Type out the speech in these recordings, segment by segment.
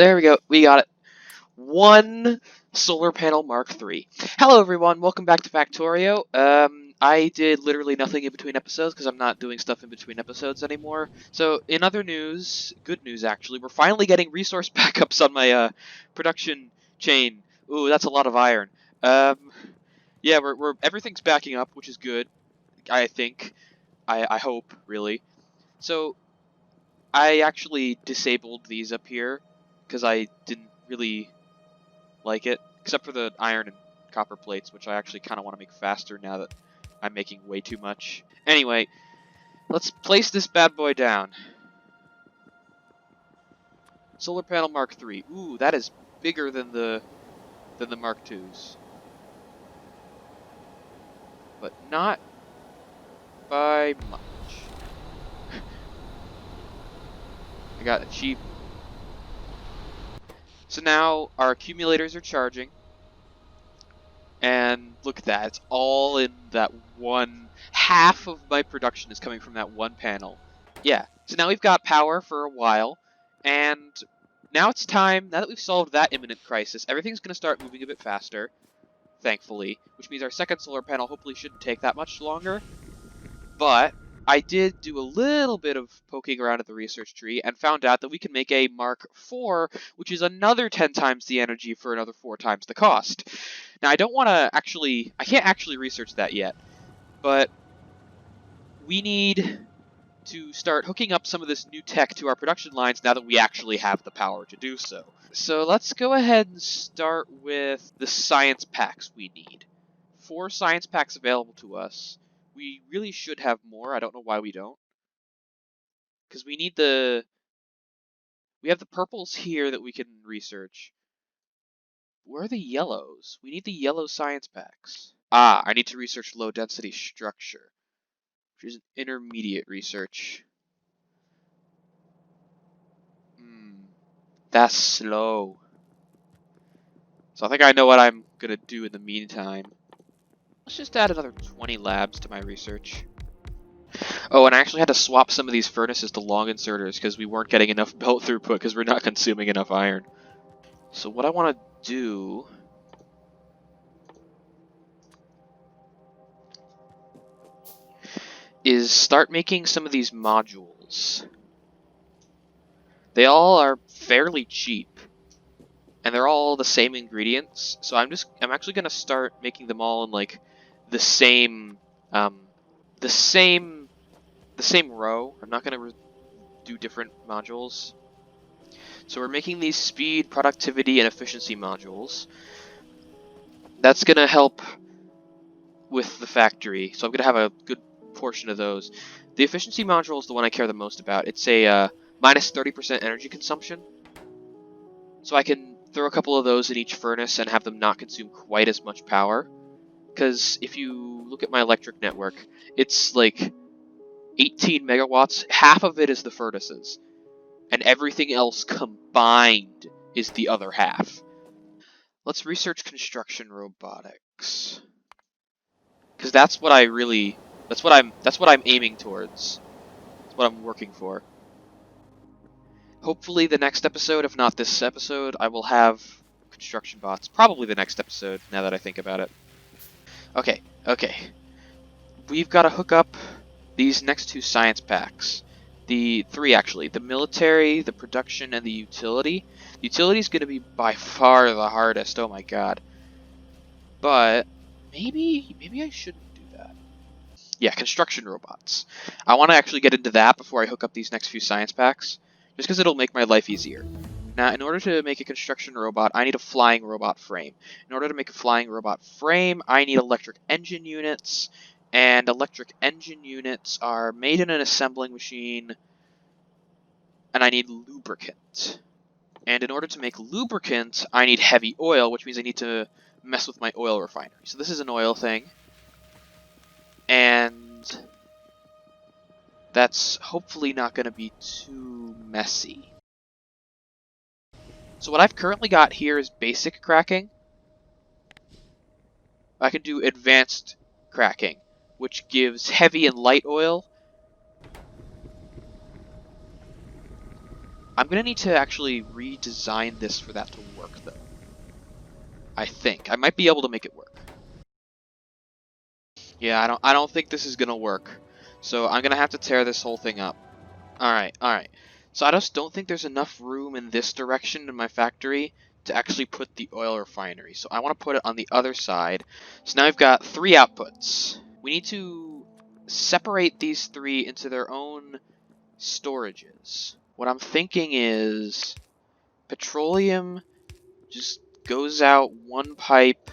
there we go. We got it. One solar panel Mark III. Hello, everyone. Welcome back to Factorio. I did literally nothing in between episodes because I'm not doing stuff in between episodes anymore. So, in other news, good news actually, we're finally getting resource backups on my production chain. Ooh, that's a lot of iron. Yeah, we're everything's backing up, which is good. I think. I hope really. So, I actually disabled these up here because I didn't really like it, except for the iron and copper plates, which I actually kind of want to make faster now that I'm making way too much. Anyway, let's place this bad boy down. Solar panel Mark III. Ooh, that is bigger than the Mark IIs, but not by much. I got achievement. So now our accumulators are charging. And look at that, it's all in that one. Half of my production is coming from that one panel. Yeah, so now we've got power for a while, and now it's time, now that we've solved that imminent crisis, everything's going to start moving a bit faster, thankfully, which means our second solar panel hopefully shouldn't take that much longer. But I did do a little bit of poking around at the research tree and found out that we can make a Mark IV, which is another 10 times the energy for another 4 times the cost. Now, I don't want to actually, I can't actually research that yet, but we need to start hooking up some of this new tech to our production lines now that we actually have the power to do so. So let's go ahead and start with the science packs we need. 4 science packs available to us. We really should have more. I don't know why we don't. Because we need the... We have the purples here that we can research. Where are the yellows? We need the yellow science packs. Ah, I need to research low density structure, which is an intermediate research. That's slow. So I think I know what I'm gonna do in the meantime. Let's just add another 20 labs to my research. Oh, and I actually had to swap some of these furnaces to long inserters because we weren't getting enough belt throughput because we're not consuming enough iron. So what I want to do is start making some of these modules. They all are fairly cheap, and they're all the same ingredients. So I'm actually gonna start making them all in like the same the same row. I'm not gonna do different modules. So we're making these speed, productivity, and efficiency modules. That's gonna help with the factory. So I'm gonna have a good portion of those. The efficiency module is the one I care the most about. It's a minus 30% energy consumption. So I can throw a couple of those in each furnace and have them not consume quite as much power. Because if you look at my electric network, it's like 18 megawatts. Half of it is the furnaces. And everything else combined is the other half. Let's research construction robotics. Because that's what I really... That's what I'm aiming towards. That's what I'm working for. Hopefully the next episode, if not this episode, I will have construction bots. Probably the next episode, now that I think about it. Okay. We've got to hook up these next 2 science packs. The 3, actually. The military, the production, and the utility. The utility is going to be by far the hardest. Oh my god. But maybe I shouldn't do that. Yeah, construction robots. I want to actually get into that before I hook up these next few science packs, just because it'll make my life easier. Now, in order to make a construction robot, I need a flying robot frame. In order to make a flying robot frame, I need electric engine units, and electric engine units are made in an assembling machine, and I need lubricant. And in order to make lubricant, I need heavy oil, which means I need to mess with my oil refinery. So this is an oil thing, and that's hopefully not going to be too messy. So what I've currently got here is basic cracking. I can do advanced cracking, which gives heavy and light oil. I'm gonna need to actually redesign this for that to work, though. I think I might be able to make it work. Yeah, I don't think this is gonna work. So I'm gonna have to tear this whole thing up. Alright, alright. So I just don't think there's enough room in this direction in my factory to actually put the oil refinery. So I want to put it on the other side. So now I've got 3 outputs. We need to separate these 3 into their own storages. What I'm thinking is petroleum just goes out one pipe,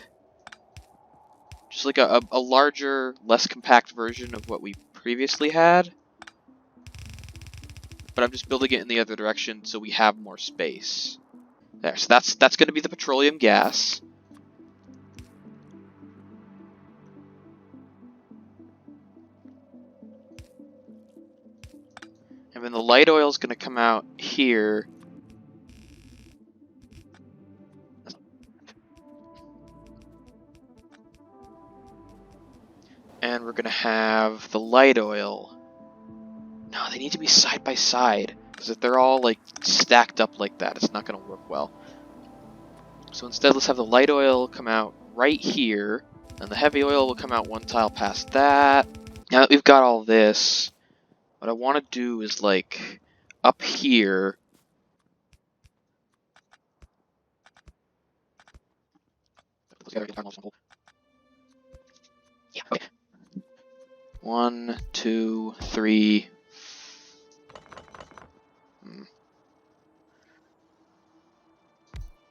just like a larger, less compact version of what we previously had. But I'm just building it in the other direction so we have more space. There, so that's going to be the petroleum gas. And then the light oil is going to come out here. And we're going to have the light oil. No, they need to be side by side. Because if they're all like stacked up like that, it's not going to work well. So instead, let's have the light oil come out right here. And the heavy oil will come out one tile past that. Now that we've got all this, what I want to do is like up here. Yeah, okay. 1, 2, 3.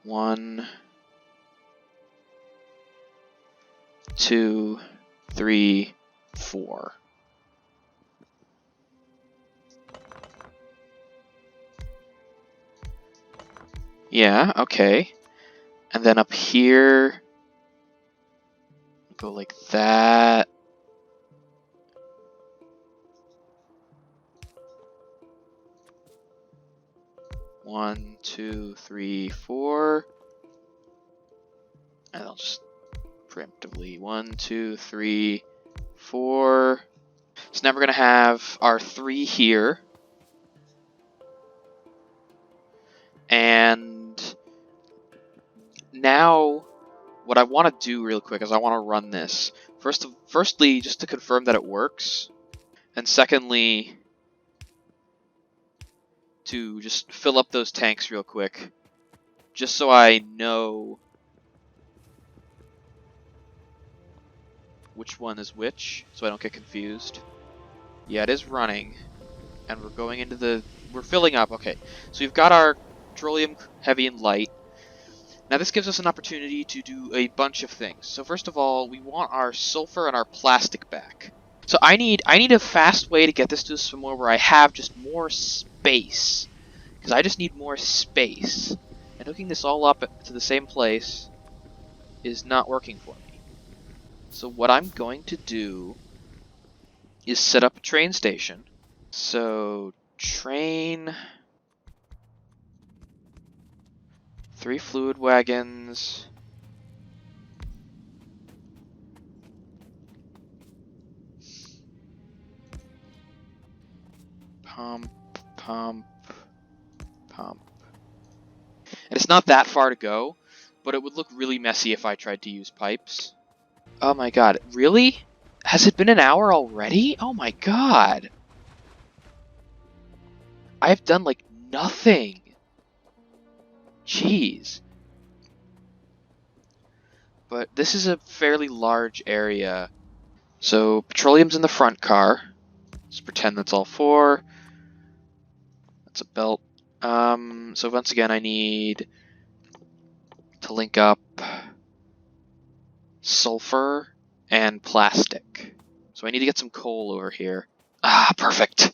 1, 2, 3, 4. Yeah, okay. And then up here, go like that. One, two, three, 4. And I'll just preemptively 1, 2, 3, 4. So now we're gonna have our 3 here. And now what I want to do real quick is I want to run this. Firstly, just to confirm that it works. And secondly, to just fill up those tanks real quick. Just so I know which one is which, so I don't get confused. Yeah, it is running. And we're going into the... We're filling up, okay. So we've got our petroleum, heavy, and light. Now this gives us an opportunity to do a bunch of things. So first of all, we want our sulfur and our plastic back. So I need a fast way to get this to somewhere where I have just more space. Because I just need more space. And hooking this all up to the same place is not working for me. So what I'm going to do is set up a train station. So train, 3 fluid wagons. Pump, pump, pump. And it's not that far to go, but it would look really messy if I tried to use pipes. Oh my god, really? Has it been an hour already? Oh my god! I've done like nothing! Jeez. But this is a fairly large area. So petroleum's in the front car. Let's pretend that's all 4. That's a belt. So once again I need to link up sulfur and plastic. So I need to get some coal over here. Ah, perfect!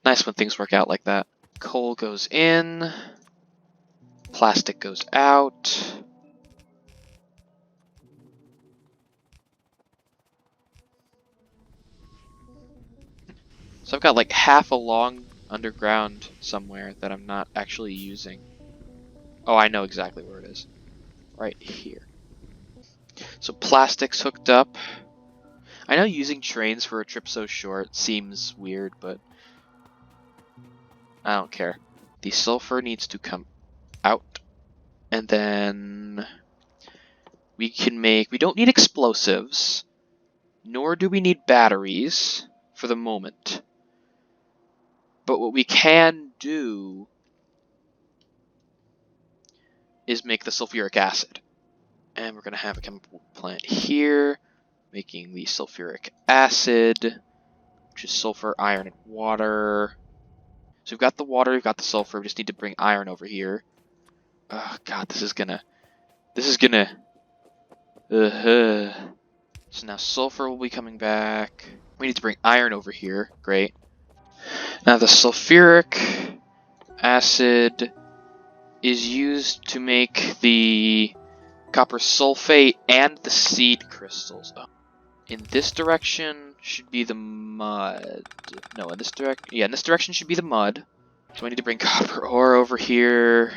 Nice when things work out like that. Coal goes in. Plastic goes out. So I've got like half a long underground somewhere that I'm not actually using. Oh, I know exactly where it is. Right here. So plastic's hooked up. I know using trains for a trip so short seems weird, but I don't care. The sulfur needs to come out. And then we don't need explosives, nor do we need batteries for the moment. But what we can do is make the sulfuric acid. And we're going to have a chemical plant here, making the sulfuric acid, which is sulfur, iron, and water. So we've got the water, we've got the sulfur, we just need to bring iron over here. Oh god, this is gonna... So now sulfur will be coming back. We need to bring iron over here, great. Now the sulfuric acid is used to make the copper sulfate and the seed crystals. Oh. In this direction should be the mud. No, in this direction should be the mud. So I need to bring copper ore over here.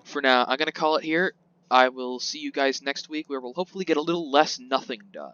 For now, I'm going to call it here. I will see you guys next week where we'll hopefully get a little less nothing done.